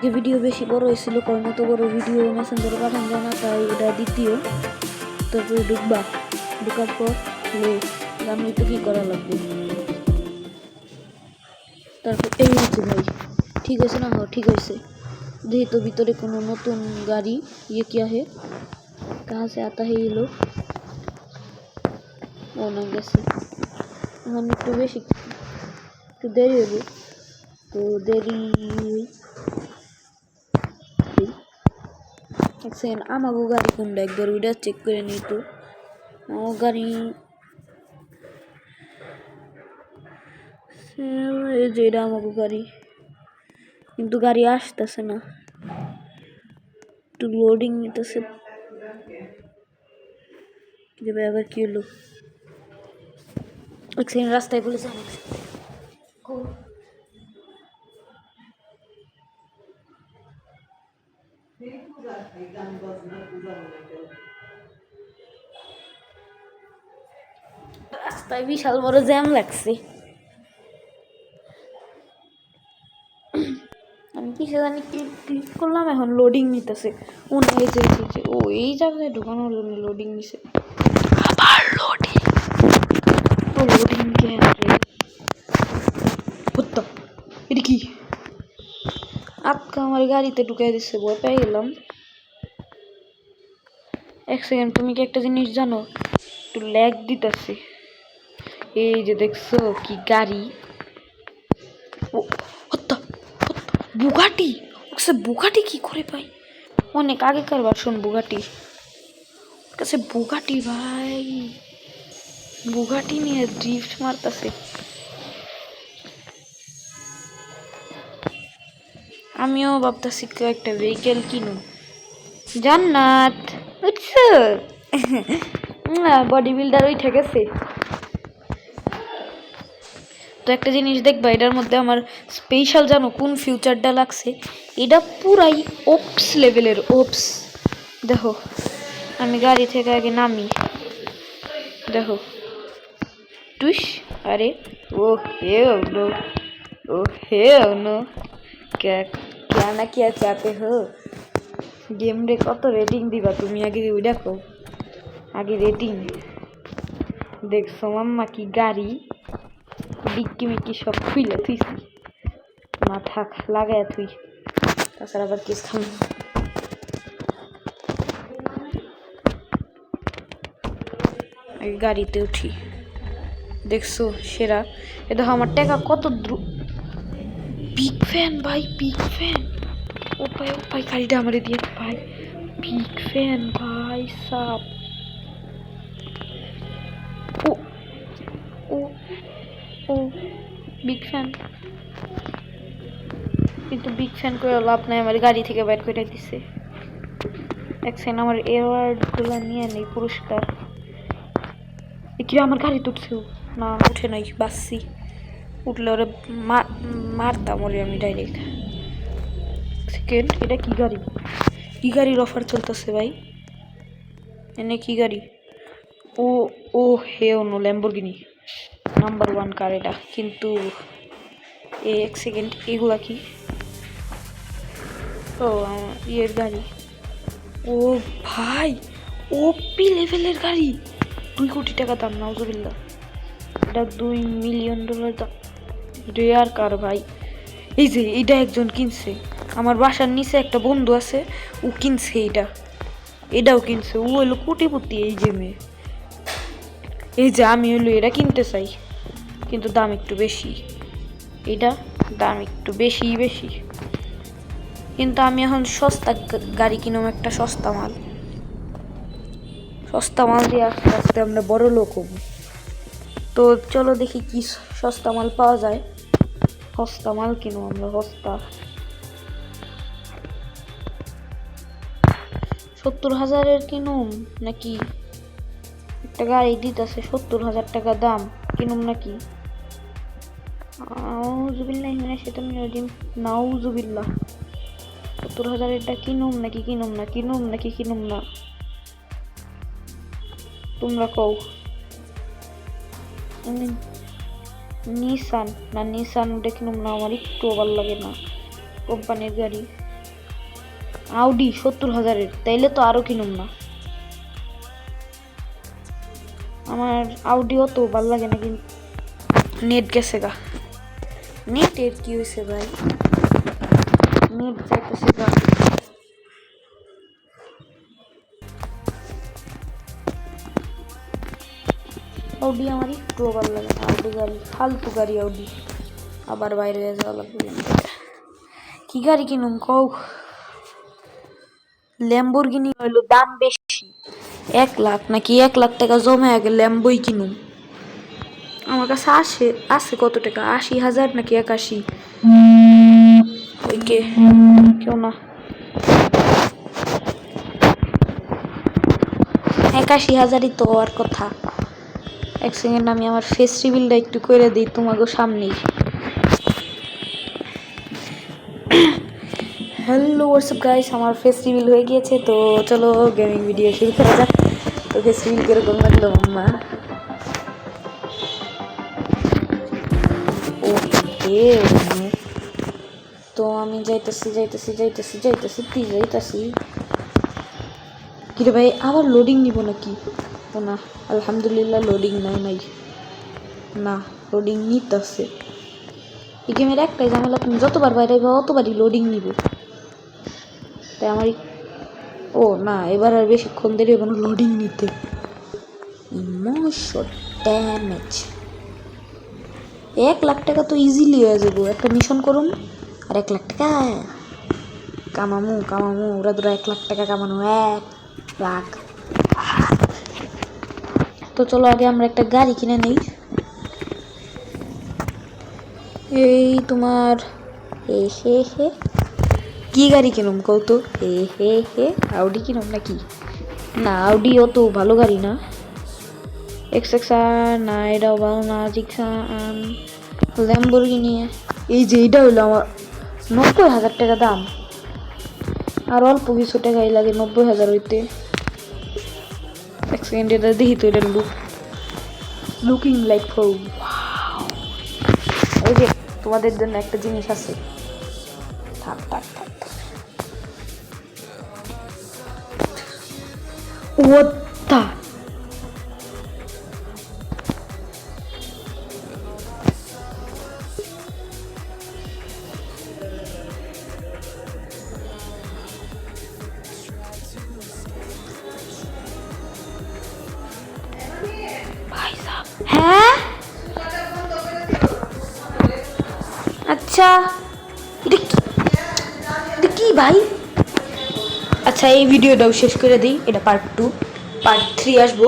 আগে ভিডিও বেশি বড় হয়েছিল, কারণ এত বড় ভিডিও মেসেঞ্জারে পাঠানো যায় না, তাই এটা দ্বিতীয়। তারপরে ঢুকার পর আমি তো কি করা লাগবে। তারপর এই হচ্ছে ভাই, ঠিক আছে না? হ্যাঁ ঠিক আছে। देखिए तो ভিতরে কোনো নতুন গাড়ি, ये क्या है, कहाँ से आता है ये लोग? ও না গেছে এখন একটু বেশি, একটু দেরি হবে, তো দেরি দেখছেন। আমাগো গাড়ি কোনটা একবার ওইটা চেক করে নিই তো। আমার গাড়ি এই যে এটা আমাগো গাড়ি, কিন্তু গাড়ি আসতেছে না, একটু লোডিং নিতেছে। আবার কি হলো? এক সেকেন্ড, রাস্তায় বলেছে রাস্তায় বিশাল বড় জ্যাম লাগছে। আমি কিসে জানি ক্লিক করলাম, এখন লোডিং নিতেছে। ও না, এই যে ও এই জায়গায় ঢুকানোর জন্য লোডিং নিছে। আবার লোডিং, ও লোডিং কেন রে? হতো এটা কি আজকে আমার গাড়িতে ঢুকাই দিচ্ছে, ভয় পেয়ে গেলাম। এক সেকেন্ড, তুমি কি একটা জিনিস জানো? একটু ল্যাগ দিতেছে। এই যে দেখছো কি গাড়ি, বুগাটি। বুগাটি কি করে পাই? অনেক আগেকার ভার্সন বুগাটি কাছে। বুগাটি ভাই, বুগাটি নিয়ে ড্রিফট মারতেছে। আমিও ভাবতেছি একটা ভেহিকেল কিনুন। জান্নাত বুঝছো, বডি বিল্ডার ওই ঠেকেছে। তো একটা জিনিস দেখবা, এটার মধ্যে আমার স্পেশাল জানো কোন ফিউচারটা লাগছে? এটা পুরাই ওপস লেভেলের। ওপস দেখো, আমি গাড়ি থেকে আগে নামি, দেখো টুস। আরে ও হে নো, ও হে নো, क्या ना क्या चाहते हो? गेम रे कत रेटिंग दिबा তুমি? আগে ওই দেখো, আগে রেটিং দেখছো মাম্মা কি গাড়ি, ডিক্কি মিক্কি সব খুইলে থুইছি, মাথা লাগায় থুই। তাছাড়া আবার কেস খাম। গাড়িতে উঠি, দেখছো সেরা। এ দেখো আমার টাকা কত দ্রুত। বিগ ফ্যান ভাই, বিগ ফ্যান। ও ভাই গাড়িটা আমারে দিয়ে ভাই, বিগ ফ্যান ভাই সাপ। ও ও ও বিগ ফ্যান, কিন্তু বিগ ফ্যান করে লাভ নাই, আমার গাড়ি থেকে বাইর করে দিছে। এক সেকেন্ড, আমার অ্যাওয়ার্ড গুলো নিয়ে নেই, পুরস্কার। কি আমার গাড়ি তুলছেও না? উঠে নাই, বাসছি। উঠলে ওরে মারতাম ওরে আমি ডাইরেক্ট। সেকেন্ড, এটা কি গাড়ি? কি গাড়ির অফার চলতেছে ভাই? এনে কি গাড়ি? ও ও হে নো, ল্যাম্বরগিনি নাম্বার 1 কার এটা। কিন্তু এক সেকেন্ড, এগুলা কি? ও ইয়ের গাড়ি। ও ভাই, ওপি লেভেলের গাড়ি, 2 কোটি টাকা দাম, নাউজুবিল্লাহ। এটা $2 মিলিয়ন দাম। রেয়ার কার ভাই। এই যে এটা একজন কিনছে, আমার বাসার নিচে একটা বন্ধু আছে, ও কিনছে এটাও কিনছে। ও হলো কোটিপতি এই যে মেয়ে। এই যে আমি হলো এটা কিনতে চাই, কিন্তু দাম একটু বেশি। এটা দাম একটু বেশি, কিন্তু আমি এখন সস্তা গাড়ি কিনুম, একটা সস্তা মাল দিয়ে আস্তে আস্তে আমরা বড় লোক হব। তো চলো দেখি কি সস্তা মাল পাওয়া যায়। সস্তা মাল কিনো আমরা, সস্তা। 70,000-এর কিনুম নাকি? একটা গাড়ি দিতেছে 70,000 টাকা দাম, কিনুম নাকি? আউযুবিল্লাহি মিনাশ শাইতানির রাজিম, নাউযুবিল্লাহ। 70,000-এরটা কিনুম না? তোমরা কও। নিসান ওটা কিনুম না, আমার একটু ভালো লাগে না, কোম্পানির গাড়ি। আউডি 70,000-এর, তাইলে তো আরো কিনুম না। আমার আউডি অত ভালো লাগে না, কিন্তু নেট গেছে গা। নেটের কি হয়েছে ভাই? নেট যাইতেছে গা। আউডি আমার একটু ভালো লাগে না। আউডি গাড়ি ফালতু গাড়ি। আউডি আবার বাইরে যাওয়া লাগবে। কি গাড়ি কিনুম কও? ল্যাম্বরগিনি হইলো দাম বেশি, 1 লাখ নাকি 1 লাখ টাকা জমা আগে ল্যাম্বই কিনুম। আমার কাছে আছে কত টাকা, 80,000 নাকি 81? ওই কেউ না, 81,000-ই তো আর কথা। এক সেকেন্ড, আমি আমার ফেস রিভিলটা একটু করে দিই তোমাকে সামনেই। হ্যালো হোয়াটসঅ্যাপ গাইস, আমার ফেস রিভিল হয়ে গিয়েছে। তো চলো গেমিং ভিডিও শুরু করা যাক। তো ফেস রিভিল কিরকম লাগলো মাম্মা? ওকে, তো আমি যাইতাছি। কিরে ভাই, আবার লোডিং নিব নাকি? ও না, আলহামদুলিল্লাহ লোডিং নাই। না, লোডিং নিতেছে। এই গেমের একটাই ঝামেলা, তুমি যতবার বাইরে অতবারই লোডিং নিব। তাই আমার ও না, এবার আর বেশিক্ষণ দেরি হবে না লোডিং নিতে। ইমোশন ড্যামেজ 1 লাখ টাকা তো ইজিলি হয়ে যাবো। একটা মিশন করুন আর 1 লাখ টাকা কামামু। ওরা ধরো 1 লাখ টাকা কামানো, 1 লাখ। তো চলো আগে আমরা একটা গাড়ি কিনে নেই। এই তোমার কি গাড়ি কিনুম কও তো? আউডি কিনুম নাকি? না, আউডি অত ভালো গাড়ি না। এক্সএক্সআর না, এটাও ভালো না। জিক্সান, ল্যাম্বরগিনি। এই যে এইটা হইলো আমার 90,000 টাকা দাম। আর অল্প কিছু টাকাই লাগে 90,000 হইতে। এক সেকেন্ড, এটা দেখি তো। এটা লুকিং লাইক ফর। এই যে তোমাদের জন্য একটা জিনিস আছে। থাক। ওটা হ্যাঁ, আচ্ছা। এটা কি ভাই? আচ্ছা, এই ভিডিওটাও শেষ করে দিই। এটা পার্ট 2, পার্ট 3 আসবো।